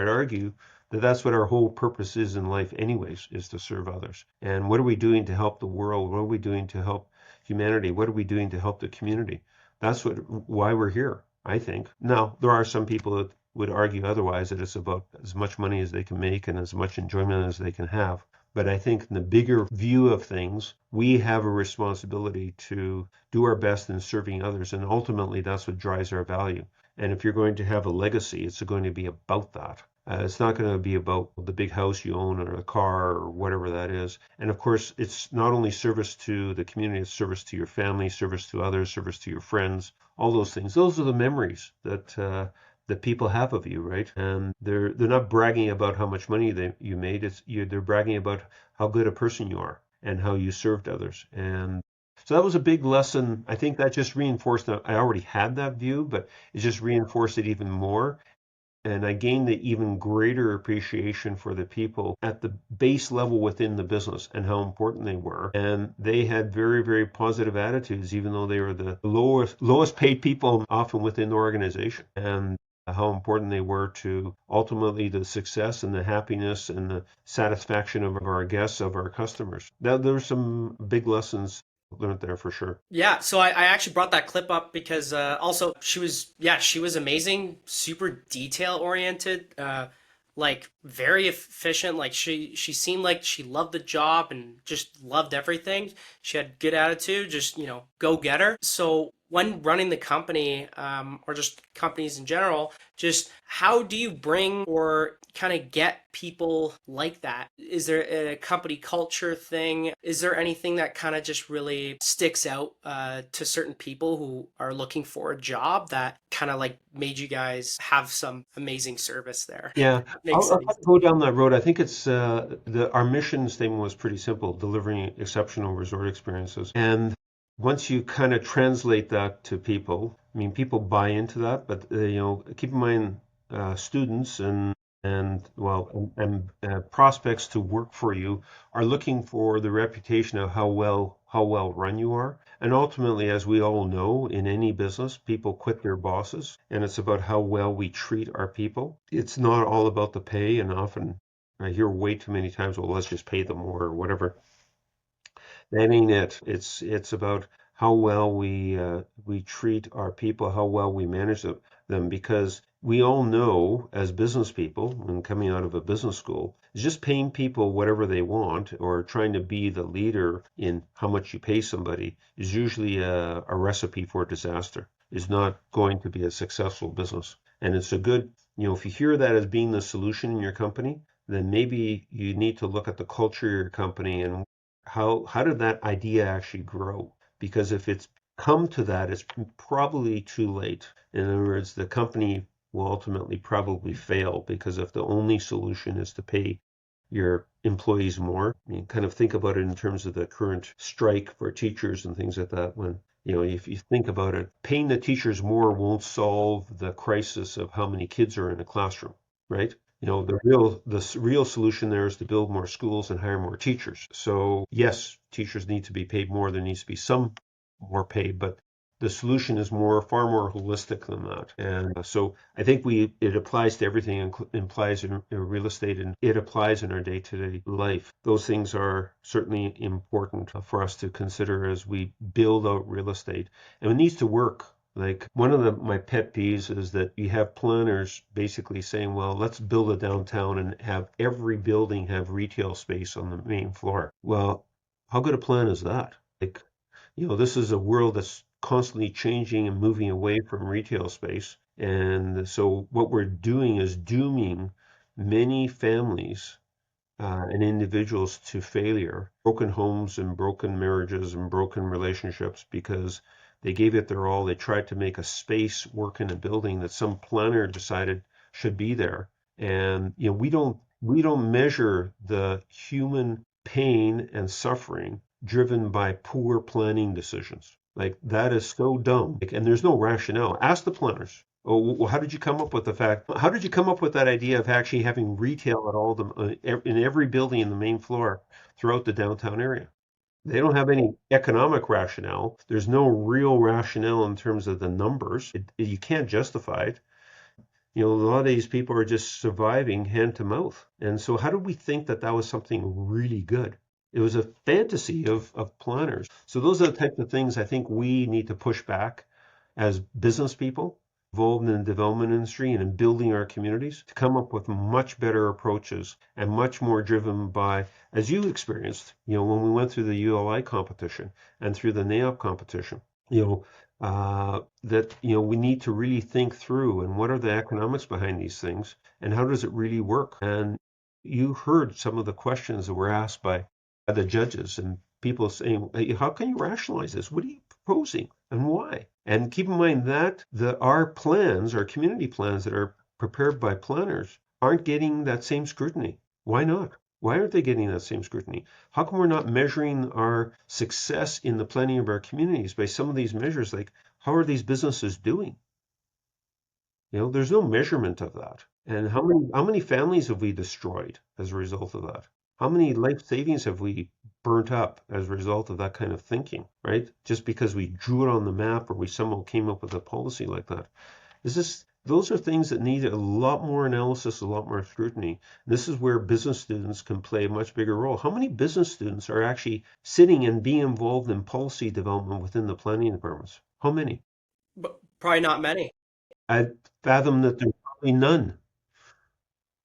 argue that that's what our whole purpose is in life anyways, is to serve others. And what are we doing to help the world? What are we doing to help humanity? What are we doing to help the community? That's why we're here, I think. Now, there are some people that would argue otherwise, that it's about as much money as they can make and as much enjoyment as they can have. But I think in the bigger view of things, we have a responsibility to do our best in serving others. And ultimately, that's what drives our value. And if you're going to have a legacy, it's going to be about that. It's not going to be about the big house you own or the car or whatever that is. And of course, it's not only service to the community, it's service to your family, service to others, service to your friends, all those things. Those are the memories that people have of you, right? And they're not bragging about how much money you made. They're bragging about how good a person you are and how you served others. And so that was a big lesson. I think that just reinforced that I already had that view, but it just reinforced it even more. And I gained the even greater appreciation for the people at the base level within the business and how important they were. And they had very, very positive attitudes, even though they were the lowest paid people often within the organization. And how important they were to ultimately the success and the happiness and the satisfaction of our guests, of our customers. There's some big lessons learned there for sure. Yeah, so I actually brought that clip up because also she was amazing, super detail oriented, like very efficient. Like she seemed like she loved the job and just loved everything. She had good attitude, just go get her. So when running the company, or just companies in general, just how do you bring or kind of get people like that? Is there a company culture thing? Is there anything that kind of just really sticks out to certain people who are looking for a job that kind of like made you guys have some amazing service there? Yeah, Makes I'll sense. go down that road. I think it's our mission statement was pretty simple: delivering exceptional resort experiences. And once you kind of translate that to people, I mean, people buy into that. But keep in mind, students and prospects to work for you are looking for the reputation of how well run you are. And ultimately, as we all know, in any business, people quit their bosses, and it's about how well we treat our people. It's not all about the pay, and often I hear way too many times, well, let's just pay them more or whatever. That ain't it. It's about how well we treat our people, how well we manage them, because we all know as business people, when coming out of a business school, is just paying people whatever they want or trying to be the leader in how much you pay somebody is usually a recipe for disaster. Is not going to be a successful business. And it's a good, if you hear that as being the solution in your company, then maybe you need to look at the culture of your company and how did that idea actually grow? Because if it's come to that, it's probably too late. In other words, the company will ultimately probably fail, because if the only solution is to pay your employees more, I mean, kind of think about it in terms of the current strike for teachers and things like that. When, if you think about it, paying the teachers more won't solve the crisis of how many kids are in a classroom, right? The real solution there is to build more schools and hire more teachers. So yes, teachers need to be paid more. There needs to be some more pay, but the solution is far more holistic than that. And so I think it applies to everything, implies in real estate, and it applies in our day-to-day life. Those things are certainly important for us to consider as we build out real estate, and it needs to work. Like, one of my pet peeves is that you have planners basically saying, well, let's build a downtown and have every building have retail space on the main floor. Well, how good a plan is that? Like, this is a world that's constantly changing and moving away from retail space. And so what we're doing is dooming many families and individuals to failure, broken homes and broken marriages and broken relationships, because they gave it their all. They tried to make a space work in a building that some planner decided should be there. And we don't measure the human pain and suffering driven by poor planning decisions. Like, that is so dumb. And there's no rationale. Ask the planners. Oh, well, how did you come up with that idea of actually having retail at all in every building in the main floor throughout the downtown area? They don't have any economic rationale. There's no real rationale in terms of the numbers. You can't justify it. A lot of these people are just surviving hand to mouth. And so how did we think that was something really good? It was a fantasy of planners. So those are the types of things I think we need to push back as business people involved in the development industry and in building our communities, to come up with much better approaches and much more driven by, as you experienced, when we went through the ULI competition and through the NAIOP competition, that we need to really think through, and what are the economics behind these things, and how does it really work? And you heard some of the questions that were asked by the judges, and people saying, hey, how can you rationalize this? What are you proposing and why? And keep in mind that our community plans that are prepared by planners aren't getting that same scrutiny. Why not? Why aren't they getting that same scrutiny? How come we're not measuring our success in the planning of our communities by some of these measures? Like, how are these businesses doing? There's no measurement of that. And how many families have we destroyed as a result of that? How many life savings have we burnt up as a result of that kind of thinking, right? Just because we drew it on the map, or we somehow came up with a policy like that. Those are things that need a lot more analysis, a lot more scrutiny. This is where business students can play a much bigger role. How many business students are actually sitting and being involved in policy development within the planning departments? How many? But probably not many. I fathom that there's probably none.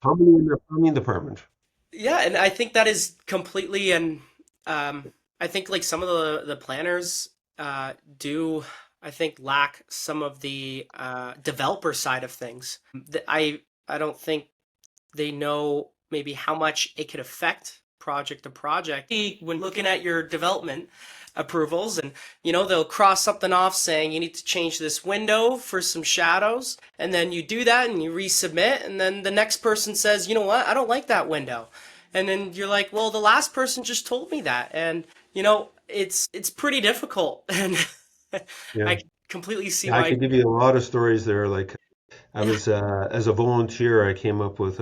How many in the planning department? Yeah, and I think that is completely, and I think like some of the planners do, I think, lack some of the developer side of things. I don't think they know maybe how much it could affect project to project. When looking at your development approvals, and they'll cross something off saying you need to change this window for some shadows, and then you do that and you resubmit, and then the next person says, you know what, I don't like that window. And then you're like, well, the last person just told me that. And it's pretty difficult. And Yeah. I completely see I why. could give you a lot of stories there. Like, I was, as a volunteer, I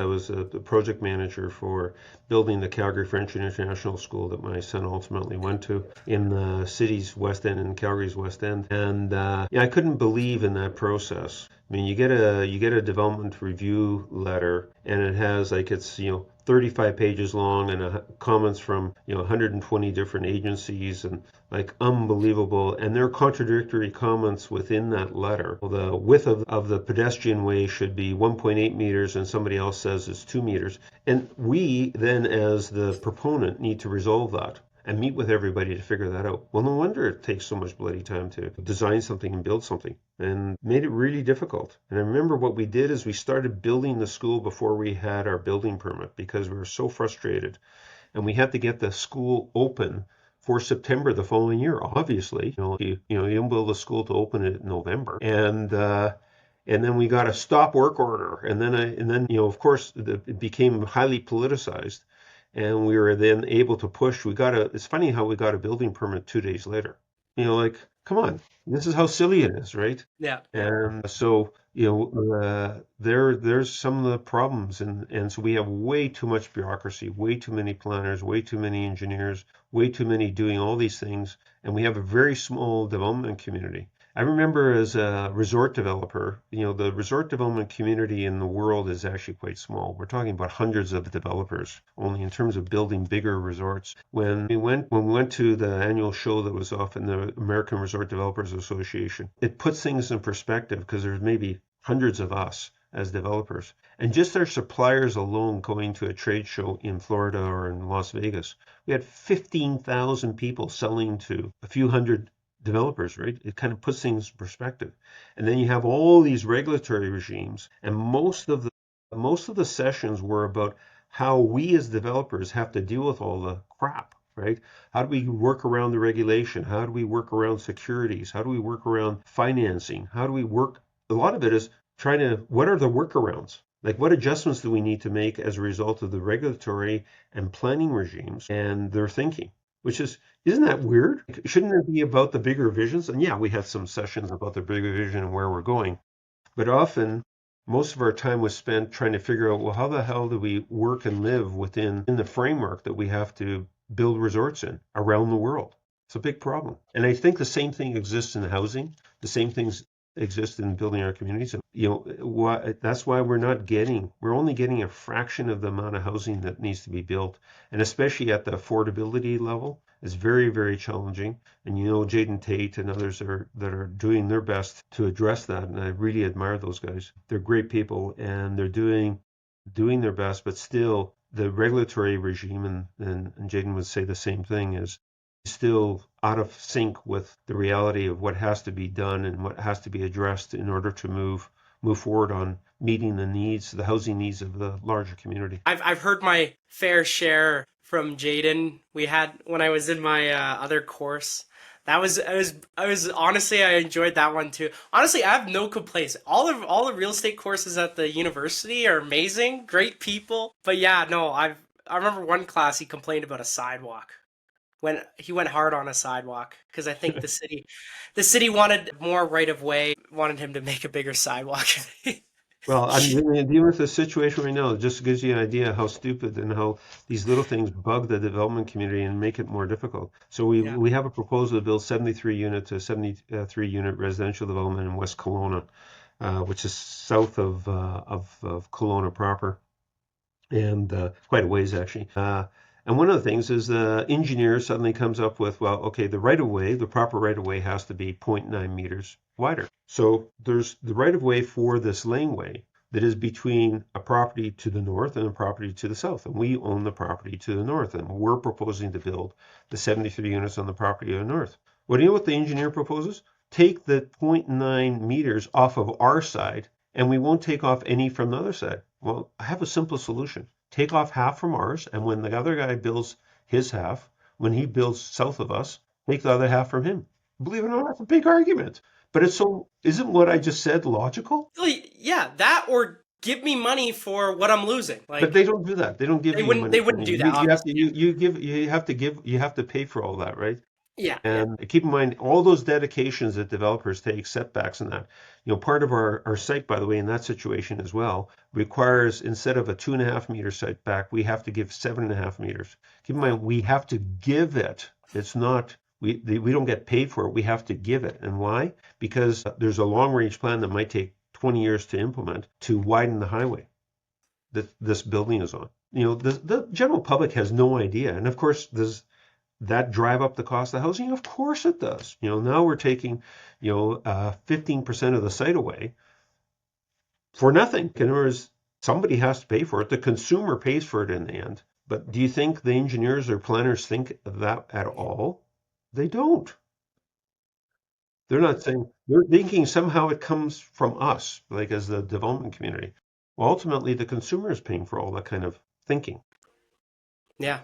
was the project manager for building the Calgary French International School that my son ultimately went to in the city's West End, in Calgary's West End. And yeah, I couldn't believe in that process. I mean, you get a development review letter, and it has, like, it's 35 pages long, and comments from 120 different agencies, and like, unbelievable. And there are contradictory comments within that letter. The width of the pedestrian way should be 1.8 meters, and somebody else says it's 2 meters. And we then, as the proponent, need to resolve that and meet with everybody to figure that out. Well, no wonder it takes so much bloody time to design something and build something, and made it really difficult. And I remember what we did is we started building the school before we had our building permit, because we were so frustrated, and we had to get the school open for September the following year. Obviously, you don't build a school to open it in November. And and then we got a stop work order, and then of course it became highly politicized, and we were then able to push. It's funny how we got a building permit 2 days later. Like, come on, this is how silly it is, right? Yeah. And so, there's some of the problems, and so we have way too much bureaucracy, way too many planners, way too many engineers, way too many doing all these things, and we have a very small development community. I remember as a resort developer, the resort development community in the world is actually quite small. We're talking about hundreds of developers only in terms of building bigger resorts. When we went to the annual show that was off in the American Resort Developers Association, it puts things in perspective because there's maybe hundreds of us as developers. And just our suppliers alone going to a trade show in Florida or in Las Vegas, we had 15,000 people selling to a few hundred developers, right? It kind of puts things in perspective. And then you have all these regulatory regimes, and most of the sessions were about how we as developers have to deal with all the crap, right? How do we work around the regulation? How do we work around securities? How do we work around financing? How do we work? A lot of it is what are the workarounds? Like, what adjustments do we need to make as a result of the regulatory and planning regimes and their thinking? Isn't that weird? Shouldn't it be about the bigger visions? And yeah, we had some sessions about the bigger vision and where we're going. But often, most of our time was spent trying to figure out, well, how the hell do we work and live within the framework that we have to build resorts in around the world? It's a big problem. And I think the same thing exists in housing. The same things exist in building our communities. That's why we're only getting a fraction of the amount of housing that needs to be built. And especially at the affordability level, is very, very challenging. And Jaden Tate and others that are doing their best to address that. And I really admire those guys. They're great people, and they're doing their best, but still the regulatory regime, and Jaden would say the same thing, is still out of sync with the reality of what has to be done and what has to be addressed in order to move forward on meeting the housing needs of the larger community. I've heard my fair share from Jaden. We had when I was in my other course. I was honestly, I enjoyed that one too. Honestly, I have no complaints. All the real estate courses at the university are amazing, great people. But yeah, no, I remember one class he complained about a sidewalk. When he went hard on a sidewalk because I think the city wanted more right of way, wanted him to make a bigger sidewalk. Well, I'm dealing with this situation right now. It just gives you an idea how stupid and how these little things bug the development community and make it more difficult. So Yeah. we have a proposal to build 73 unit residential development in West Kelowna, which is south of Kelowna proper, and quite a ways actually. And one of the things is the engineer suddenly comes up with, well, okay, the proper right of way has to be 0.9 meters wider. So there's the right of way for this laneway that is between a property to the north and a property to the south. And we own the property to the north, and we're proposing to build the 73 units on the property to the north. Well, do you know what the engineer proposes? Take the 0.9 meters off of our side, and we won't take off any from the other side. Well, I have a simple solution. Take off half from ours, and when the other guy builds his half, when he builds south of us, take the other half from him. Believe it or not, that's a big argument. But isn't what I just said logical? Yeah, that or give me money for what I'm losing. But they don't do that. They don't give you money. They wouldn't do that. You have to pay for all that, right? Yeah. And keep in mind all those dedications that developers take, setbacks and that. Part of our site, by the way, in that situation as well, requires, instead of a 2.5 meter setback, we have to give 7.5 meters. Keep in mind, we have to give it. It's not, we don't get paid for it. We have to give it. And why? Because there's a long range plan that might take 20 years to implement to widen the highway that this building is on. The general public has no idea. And of course, that drive up the cost of housing? Of course it does. Now we're taking, 15% of the site away for nothing. In other words, somebody has to pay for it. The consumer pays for it in the end. But do you think the engineers or planners think of that at all? They don't. They're not saying, they're thinking somehow it comes from us, like as the development community. Well, ultimately, the consumer is paying for all that kind of thinking. Yeah.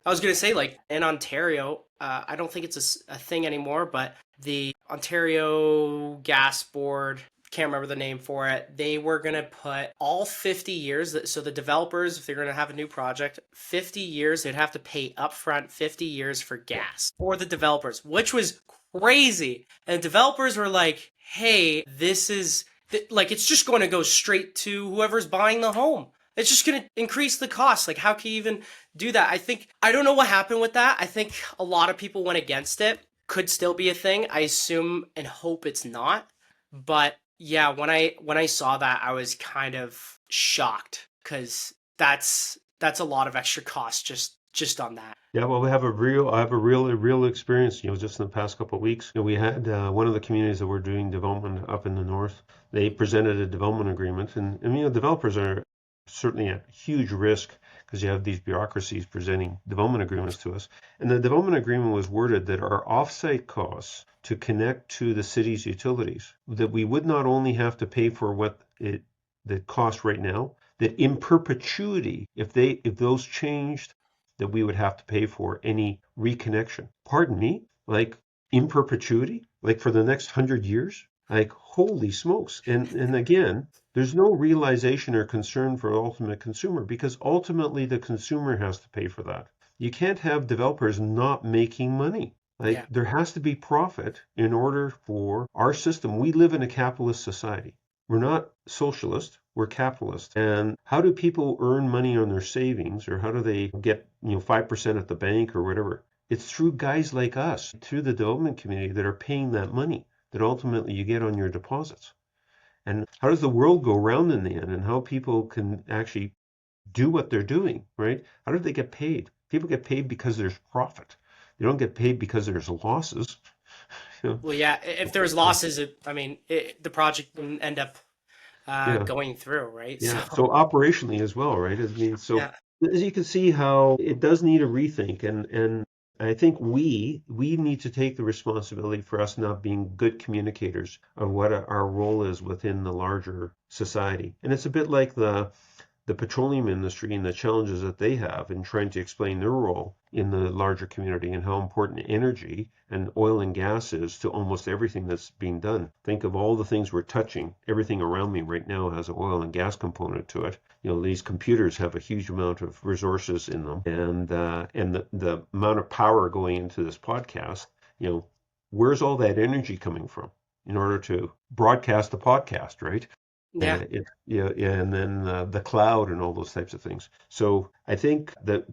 I was going to say, like, in Ontario, I don't think it's a thing anymore, but the Ontario Gas Board can't remember the name for it. They were going to put all 50 years. So the developers, if they're going to have a new project, 50 years, they'd have to pay upfront 50 years for gas for the developers, which was crazy. And the developers were like, hey, this is like, it's just going to go straight to whoever's buying the home. It's just going to increase the cost. Like, how can you even do that? I don't know what happened with that. I think a lot of people went against it. Could still be a thing. I assume and hope it's not. But yeah, when I saw that, I was kind of shocked because that's a lot of extra cost just on that. Yeah, well, I have a real experience, just in the past couple of weeks. We had one of the communities that we're doing development up in the north. They presented a development agreement, and developers are certainly at huge risk because you have these bureaucracies presenting development agreements to us. And the development agreement was worded that our offsite costs to connect to the city's utilities, that we would not only have to pay for what the cost right now, that in perpetuity, if those changed, that we would have to pay for any reconnection. Pardon me, like in perpetuity, like for the next 100 years? Like, holy smokes. And again, there's no realization or concern for ultimate consumer because ultimately the consumer has to pay for that. You can't have developers not making money. Like, Yeah. there has to be profit in order for our system. We live in a capitalist society. We're not socialist, we're capitalist. And how do people earn money on their savings, or how do they get 5% at the bank or whatever? It's through guys like us, through the development community that are paying that money that ultimately you get on your deposits. And how does the world go round in the end, and how people can actually do what they're doing, right? How do they get paid? People get paid because there's profit. They don't get paid because there's losses. Well, yeah, if there was losses, the project wouldn't end up Yeah. going through, right? So Yeah. So operationally as well, right? I mean, so yeah, as you can see how it does need a rethink, and I think we need to take the responsibility for us not being good communicators of what our role is within the larger society. And it's a bit like the petroleum industry and the challenges that they have in trying to explain their role in the larger community and how important energy and oil and gas is to almost everything that's being done. Think of all the things we're touching. Everything around me right now has an oil and gas component to it. These computers have a huge amount of resources in them, and the amount of power going into this podcast. Where's all that energy coming from in order to broadcast the podcast, right? yeah, And then the cloud and all those types of things. So I think that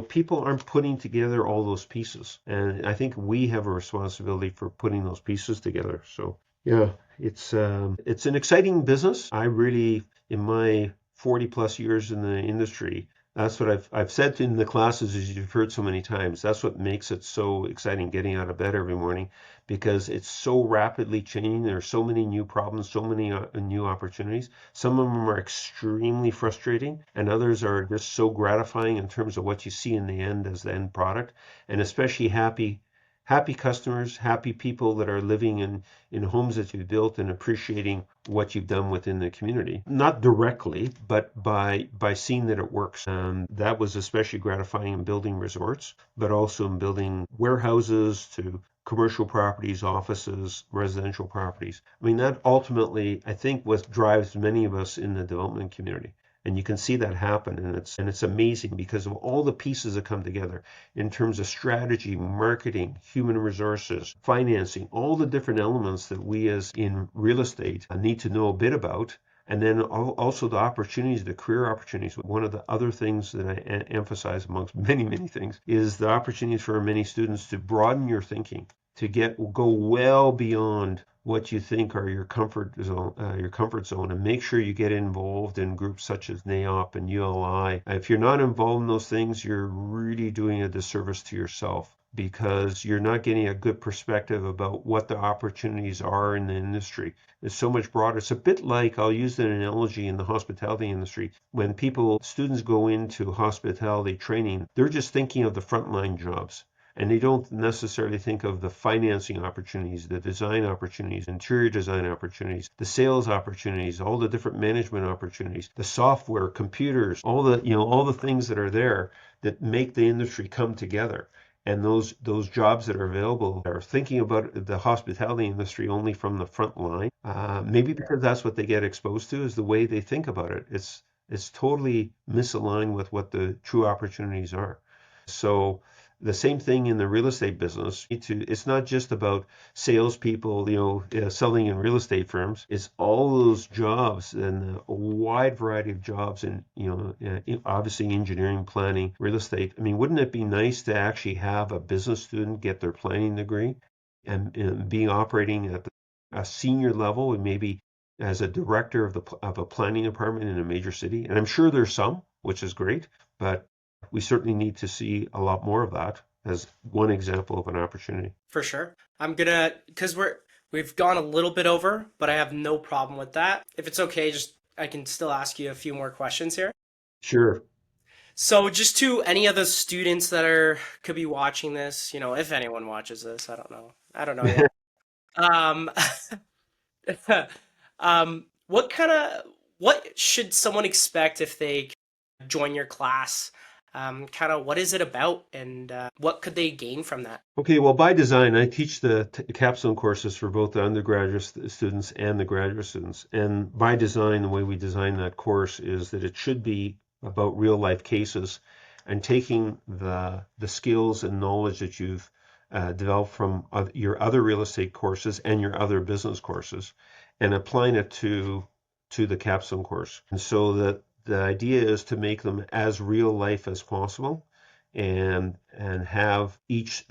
people aren't putting together all those pieces, and I think we have a responsibility for putting those pieces together. So yeah, it's an exciting business. I really, in my 40 plus years in the industry, that's what I've said in the classes, as you've heard so many times. That's what makes it so exciting getting out of bed every morning, because it's so rapidly changing. There are so many new problems, so many new opportunities. Some of them are extremely frustrating, and others are just so gratifying in terms of what you see in the end as the end product, and especially happy customers, happy people that are living in homes that you've built and appreciating what you've done within the community. Not directly, but by seeing that it works. That was especially gratifying in building resorts, but also in building warehouses to commercial properties, offices, residential properties. I mean, that ultimately, I think, what drives many of us in the development community. And you can see that happen, and it's amazing because of all the pieces that come together in terms of strategy, marketing, human resources, financing, all the different elements that we as in real estate need to know a bit about. And then also the opportunities, the career opportunities. One of the other things that I emphasize amongst many, many things is the opportunities for many students to broaden your thinking, to go well beyond what you think are your comfort zone, and make sure you get involved in groups such as NAOP and ULI. If you're not involved in those things, you're really doing a disservice to yourself, because you're not getting a good perspective about what the opportunities are in the industry. It's so much broader. It's a bit like, I'll use an analogy in the hospitality industry. When students go into hospitality training, they're just thinking of the frontline jobs. And they don't necessarily think of the financing opportunities, the design opportunities, interior design opportunities, the sales opportunities, all the different management opportunities, the software, computers, all the things that are there that make the industry come together. And those jobs that are available are thinking about the hospitality industry only from the front line. Maybe because that's what they get exposed to is the way they think about it. It's totally misaligned with what the true opportunities are. So the same thing in the real estate business. It's not just about salespeople, selling in real estate firms. It's all those jobs and a wide variety of jobs in, obviously engineering, planning, real estate. I mean, wouldn't it be nice to actually have a business student get their planning degree and being operating at a senior level and maybe as a director of a planning department in a major city? And I'm sure there's some, which is great, but we certainly need to see a lot more of that as one example of an opportunity. For sure. Because we've gone a little bit over, but I have no problem with that. If it's okay, just I can still ask you a few more questions here. Sure. So just to any of the students that could be watching this, if anyone watches this, I don't know. I don't know yet. Um, what should someone expect if they join your class? What is it about, and what could they gain from that? Okay, well, by design, I teach the capstone courses for both the undergraduate students and the graduate students. And by design, the way we design that course is that it should be about real life cases and taking the skills and knowledge that you've developed from your other real estate courses and your other business courses and applying it to the capstone course. And so that the idea is to make them as real life as possible and have each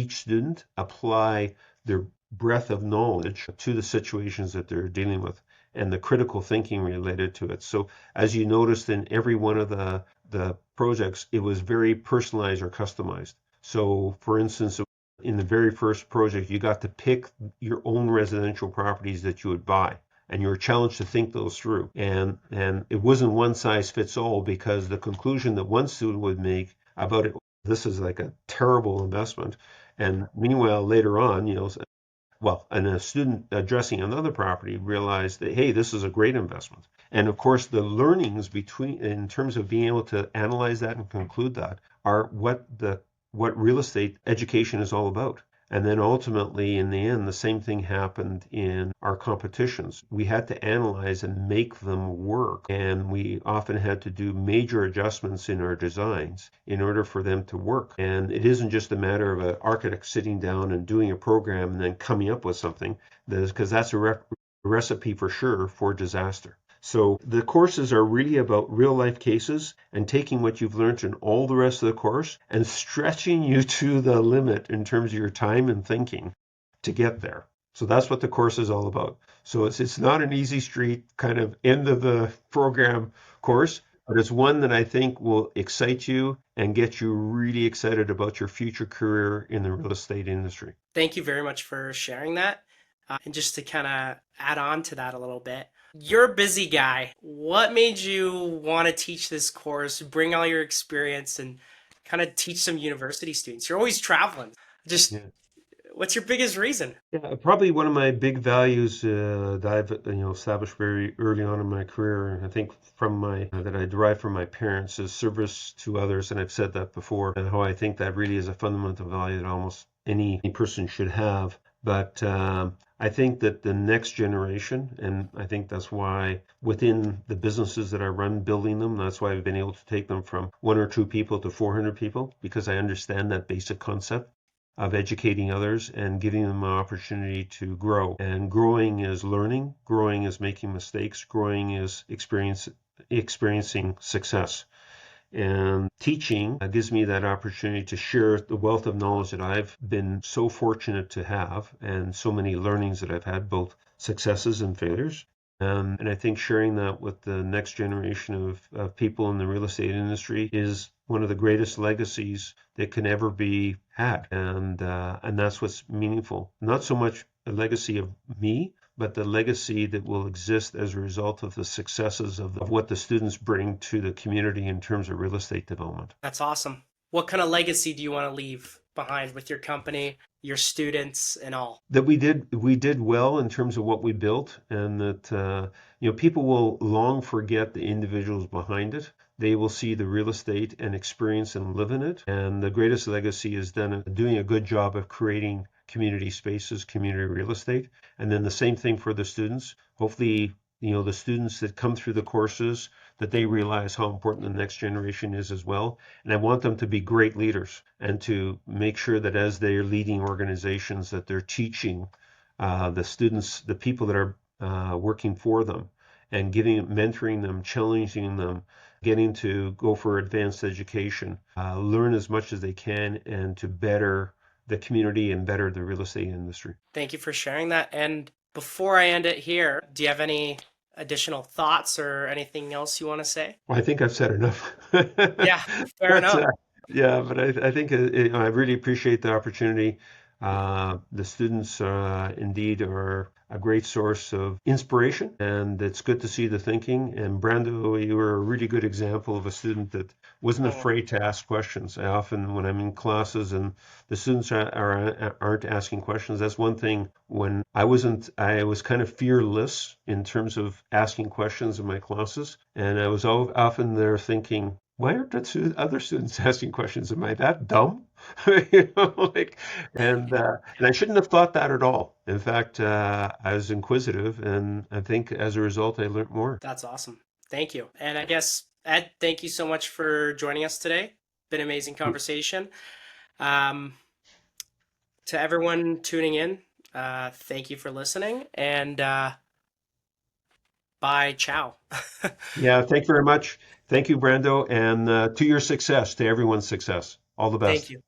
student apply their breadth of knowledge to the situations that they're dealing with and the critical thinking related to it. So as you noticed in every one of the projects, it was very personalized or customized. So for instance, in the very first project, you got to pick your own residential properties that you would buy. And you were challenged to think those through. And it wasn't one size fits all because the conclusion that one student would make about it, this is like a terrible investment. And meanwhile, later on, and a student addressing another property realized that, hey, this is a great investment. And of course, the learnings in terms of being able to analyze that and conclude that are what real estate education is all about. And then ultimately, in the end, the same thing happened in our competitions. We had to analyze and make them work. And we often had to do major adjustments in our designs in order for them to work. And it isn't just a matter of an architect sitting down and doing a program and then coming up with something, because that's a recipe for sure for disaster. So the courses are really about real life cases and taking what you've learned in all the rest of the course and stretching you to the limit in terms of your time and thinking to get there. So that's what the course is all about. So it's not an easy street kind of end of the program course, but it's one that I think will excite you and get you really excited about your future career in the real estate industry. Thank you very much for sharing that. And just to kind of add on to that a little bit, you're a busy guy. What made you want to teach this course, bring all your experience, and kind of teach some university students? You're always traveling. Yeah. What's your biggest reason? Yeah, probably one of my big values that I've established very early on in my career, I think that I derived from my parents, is service to others, and I've said that before, and how I think that really is a fundamental value that almost any person should have. But I think that the next generation, and I think that's why within the businesses that I run, building them, that's why I've been able to take them from 1 or 2 people to 400 people, because I understand that basic concept of educating others and giving them an opportunity to grow. And growing is learning, growing is making mistakes, growing is experiencing success. And teaching gives me that opportunity to share the wealth of knowledge that I've been so fortunate to have and so many learnings that I've had, both successes and failures. And I think sharing that with the next generation of people in the real estate industry is one of the greatest legacies that can ever be had. And that's what's meaningful. Not so much a legacy of me, but the legacy that will exist as a result of the successes of what the students bring to the community in terms of real estate development. That's awesome. What kind of legacy do you want to leave behind with your company your students and all? That we did well in terms of what we built, and that people will long forget the individuals behind it. They will see the real estate and experience and live in it. And the greatest legacy is then doing a good job of creating community spaces, community real estate. And then the same thing for the students. Hopefully, the students that come through the courses, that they realize how important the next generation is as well. And I want them to be great leaders and to make sure that as they're leading organizations, that they're teaching the students, the people that are working for them, and mentoring them, challenging them, getting to go for advanced education, learn as much as they can, and to better the community and better the real estate industry. Thank you for sharing that. And before I end it here, do you have any additional thoughts or anything else you want to say? Well, I think I've said enough. Yeah, fair But enough. yeah, but I think I really appreciate the opportunity. The students indeed are a great source of inspiration, and it's good to see the thinking. And Brando, you were a really good example of a student that wasn't Oh, afraid to ask questions. I often, when I'm in classes and the students aren't asking questions, that's one thing. When I wasn't, I was kind of fearless in terms of asking questions in my classes, and I was often there thinking, why aren't the other students asking questions? Am I that dumb? Like, and I shouldn't have thought that at all. In fact, I was inquisitive, and I think as a result, I learned more. that's awesome. Thank you. And I guess, Ed, thank you so much for joining us today. Been an amazing conversation. Um, to everyone tuning in, thank you for listening, and bye, ciao. Yeah, thank you very much. Thank you, Brando, and to your success, to everyone's success. All the Thank best. you.